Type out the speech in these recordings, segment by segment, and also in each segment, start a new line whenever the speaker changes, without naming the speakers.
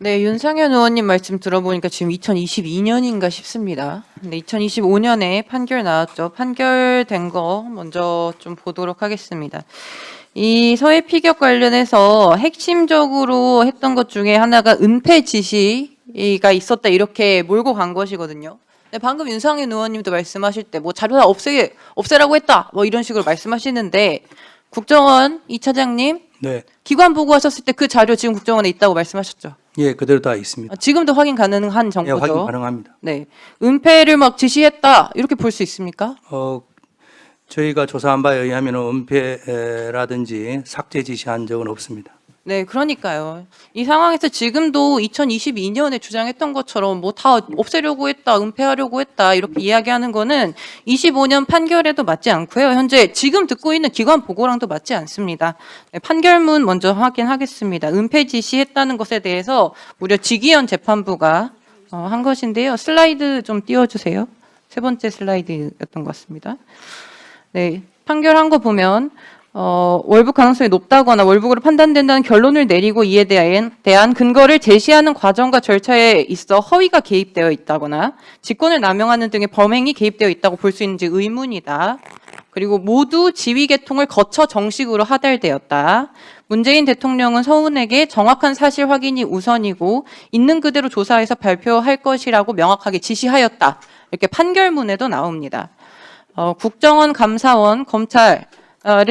네, 윤상현 의원님 말씀 들어보니까 지금 2022년인가 싶습니다. 근데 2025년에 판결 나왔죠. 판결된 거 먼저 좀 보도록 하겠습니다. 이 서해 피격 관련해서 핵심적으로 했던 것 중에 하나가 은폐 지시가 있었다 이렇게 몰고 간 것이거든요. 근데 방금 윤상현 의원님도 말씀하실 때 뭐 자료 다 없애라고 했다 뭐 이런 식으로 말씀하시는데 국정원 이 차장님
네,
기관 보고하셨을 때 그 자료 지금 국정원에 있다고 말씀하셨죠?
예, 그대로 다 있습니다.
지금도 확인 가능한
예,
정보죠.
확인 가능합니다.
네, 은폐를 막 지시했다 이렇게 볼 수 있습니까?
저희가 조사한 바에 의하면 은폐라든지 삭제 지시한 적은 없습니다.
네, 그러니까요. 이 상황에서 지금도 2022년에 주장했던 것처럼 뭐 다 없애려고 했다, 은폐하려고 했다 이렇게 이야기하는 거는 25년 판결에도 맞지 않고요. 현재 지금 듣고 있는 기관 보고랑도 맞지 않습니다. 네, 판결문 먼저 확인하겠습니다. 은폐 지시했다는 것에 대해서 무려 지기현 재판부가 한 것인데요. 슬라이드 좀 띄워주세요. 세 번째 슬라이드였던 것 같습니다. 네, 판결한 거 보면 월북 가능성이 높다거나 월북으로 판단된다는 결론을 내리고 이에 대한 근거를 제시하는 과정과 절차에 있어 허위가 개입되어 있다거나 직권을 남용하는 등의 범행이 개입되어 있다고 볼 수 있는지 의문이다. 그리고 모두 지휘 계통을 거쳐 정식으로 하달되었다. 문재인 대통령은 서훈에게 정확한 사실 확인이 우선이고 있는 그대로 조사해서 발표할 것이라고 명확하게 지시하였다. 이렇게 판결문에도 나옵니다. 국정원, 감사원, 검찰은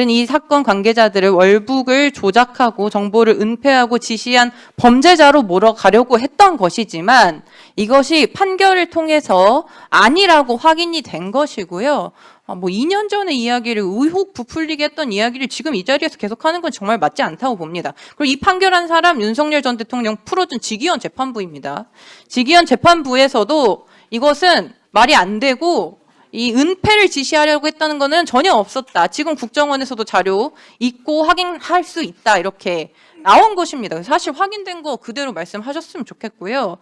이 사건 관계자들을 월북을 조작하고 정보를 은폐하고 지시한 범죄자로 몰아가려고 했던 것이지만 이것이 판결을 통해서 아니라고 확인이 된 것이고요. 뭐 2년 전의 이야기를 의혹 부풀리게 했던 이야기를 지금 이 자리에서 계속하는 건 정말 맞지 않다고 봅니다. 그리고 이 판결한 사람 윤석열 전 대통령 풀어준 지기현 재판부입니다. 지기현 재판부에서도 이것은 말이 안 되고 이 은폐를 지시하려고 했다는 것은 전혀 없었다. 지금 국정원에서도 자료 있고 확인할 수 있다. 이렇게 나온 것입니다. 사실 확인된 거 그대로 말씀하셨으면 좋겠고요.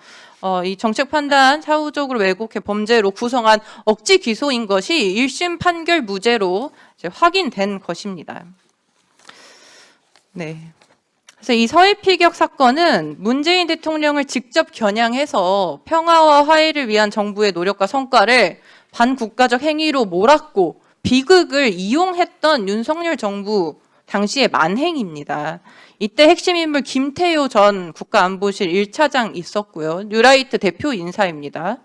이 정책 판단 사후적으로 왜곡해 범죄로 구성한 억지 기소인 것이 1심 판결 무죄로 이제 확인된 것입니다. 네. 그래서 이 서해 피격 사건은 문재인 대통령을 직접 겨냥해서 평화와 화해를 위한 정부의 노력과 성과를 반국가적 행위로 몰았고 비극을 이용했던 윤석열 정부 당시의 만행입니다. 이때 핵심 인물 김태효 전 국가안보실 1차장 있었고요. 뉴라이트 대표 인사입니다.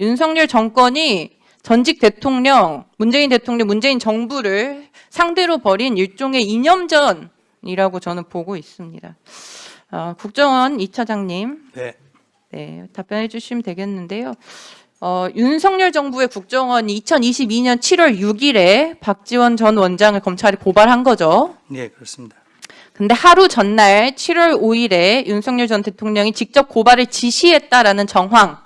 윤석열 정권이 전직 대통령, 문재인 대통령, 문재인 정부를 상대로 벌인 일종의 이념전이라고 저는 보고 있습니다. 국정원 2차장님, 네, 답변해 주시면 되겠는데요. 윤석열 정부의 국정원이 2022년 7월 6일에 박지원 전 원장을 검찰이 고발한 거죠.
네, 그렇습니다.
근데 하루 전날 7월 5일에 윤석열 전 대통령이 직접 고발을 지시했다라는 정황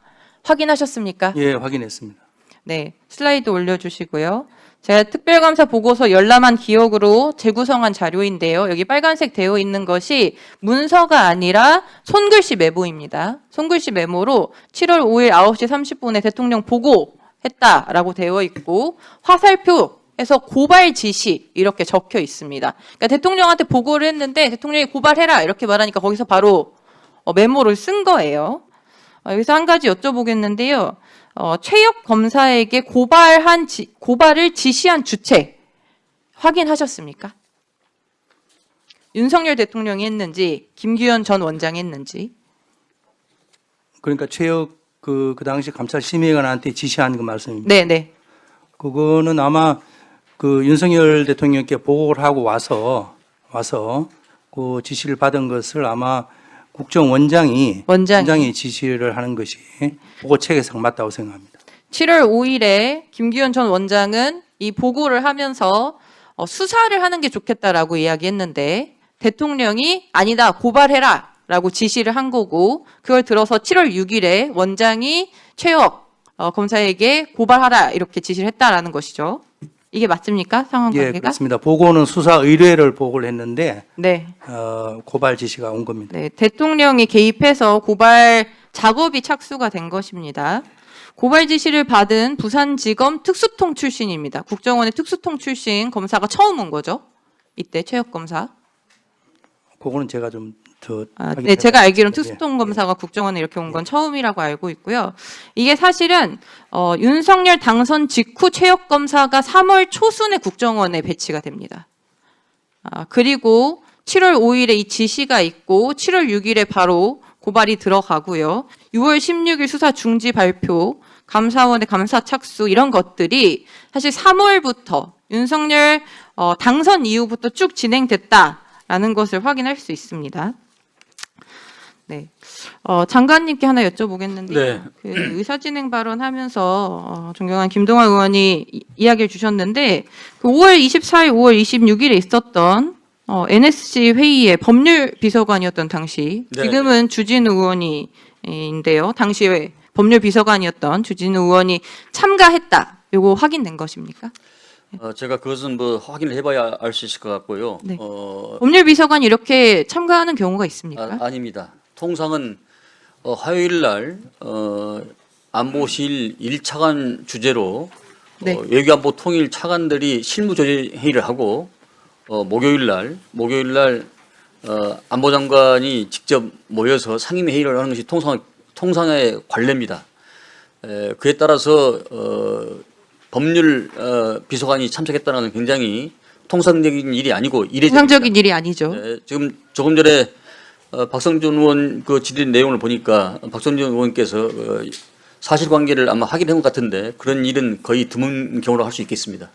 확인하셨습니까?
예, 확인했습니다.
네, 슬라이드 올려주시고요. 제가 특별감사 보고서 열람한 기억으로 재구성한 자료인데요. 여기 빨간색 되어 있는 것이 문서가 아니라 손글씨 메모입니다. 손글씨 메모로 7월 5일 9시 30분에 대통령 보고했다라고 되어 있고 화살표에서 고발 지시 이렇게 적혀 있습니다. 그러니까 대통령한테 보고를 했는데 대통령이 고발해라 이렇게 말하니까 거기서 바로 메모를 쓴 거예요. 여기서 한 가지 여쭤보겠는데요. 최혁 검사에게 고발을 지시한 주체 확인하셨습니까? 윤석열 대통령이 했는지 김규현 전 원장이 했는지.
그러니까 최혁 그 당시 감찰심의관한테 지시한 그 말씀입니다.
네.
그거는 아마 그 윤석열 대통령께 보고를 하고 와서 그 지시를 받은 것을 아마 국정원장이 지시를 하는 것이 보고 체계상 맞다고 생각합니다.
7월 5일에 김규현 전 원장은 이 보고를 하면서 수사를 하는 게 좋겠다라고 이야기했는데 대통령이 아니다 고발해라 라고 지시를 한 거고 그걸 들어서 7월 6일에 원장이 최혁 검사에게 고발하라 이렇게 지시를 했다라는 것이죠. 이게 맞습니까? 상황 관계가?
예, 그렇습니다. 보고는 수사 의뢰를 보고를 했는데
네.
고발 지시가 온 겁니다.
네, 대통령이 개입해서 고발 작업이 착수가 된 것입니다. 고발 지시를 받은 부산지검 특수통 출신입니다. 국정원의 특수통 출신 검사가 처음 온 거죠. 이때 최혁 검사.
그거는 제가 좀 더
네, 제가 알기로는
예.
특수통 검사가 국정원에 이렇게 온 건 처음이라고 알고 있고요. 이게 사실은 윤석열 당선 직후 최혁 검사가 3월 초순에 국정원에 배치가 됩니다. 그리고 7월 5일에 이 지시가 있고 7월 6일에 바로 고발이 들어가고요. 6월 16일 수사 중지 발표, 감사원의 감사 착수 이런 것들이 사실 3월부터 윤석열 당선 이후부터 쭉 진행됐다라는 것을 확인할 수 있습니다. 네, 장관님께 하나 여쭤보겠는데요.
네.
그 의사진행 발언하면서 존경한 김동완 의원이 이야기를 주셨는데 그 5월 24일, 5월 26일에 있었던 NSC 회의에 법률 비서관이었던 당시
네.
지금은 주진우 의원인데요. 당시에 법률 비서관이었던 주진우 의원이 참가했다. 요거 확인된 것입니까?
제가 그것은 뭐 확인을 해봐야 알 수 있을 것 같고요.
네. 법률 비서관이 이렇게 참가하는 경우가 있습니까?
아닙니다. 통상은 화요일 날 안보실 1차관 주제로
네.
외교안보 통일 차관들이 실무조정 회의를 하고 목요일 날 안보장관이 직접 모여서 상임위 회의를 하는 것이 통상의 관례입니다. 그에 따라서 법률 비서관이 참석했다는 것은 굉장히 통상적인 일이 아니고 이례적입니다.
통상적인 일이 아니죠.
네, 지금 조금 전에 박성준 의원 그 질의 내용을 보니까 박성준 의원께서 사실관계를 아마 확인한 것 같은데 그런 일은 거의 드문 경우로 할 수 있겠습니다.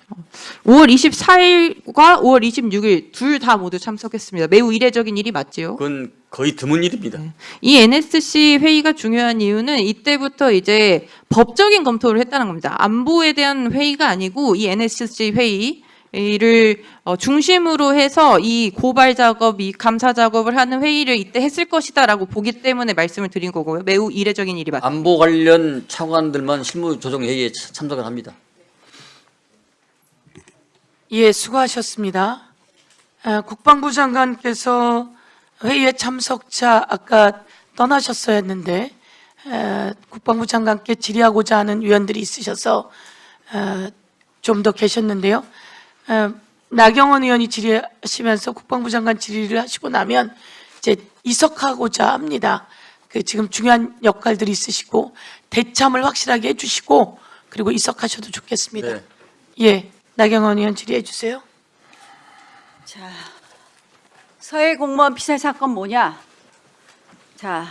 5월 24일과 5월 26일 둘 다 모두 참석했습니다. 매우 이례적인 일이 맞지요?
그건 거의 드문 일입니다.
이 NSC 회의가 중요한 이유는 이때부터 이제 법적인 검토를 했다는 겁니다. 안보에 대한 회의가 아니고 이 NSC 회의를 중심으로 해서 이 고발 작업, 이 감사 작업을 하는 회의를 이때 했을 것이다라고 보기 때문에 말씀을 드린 거고요. 매우 이례적인 일이 맞습니다.
안보 관련 차관들만 실무조정 회의에 참석을 합니다.
예, 수고하셨습니다. 국방부 장관께서 회의에 참석자 아까 떠나셨어야 했는데 국방부 장관께 질의하고자 하는 위원들이 있으셔서 좀 더 계셨는데요. 나경원 의원이 질의하시면서 국방부 장관 질의를 하시고 나면 이제 이석하고자 합니다. 그 지금 중요한 역할들이 있으시고 대참을 확실하게 해주시고 그리고 이석하셔도 좋겠습니다.
네.
예, 나경원 의원 질의해 주세요.
자, 서해 공무원 피살 사건 뭐냐? 자,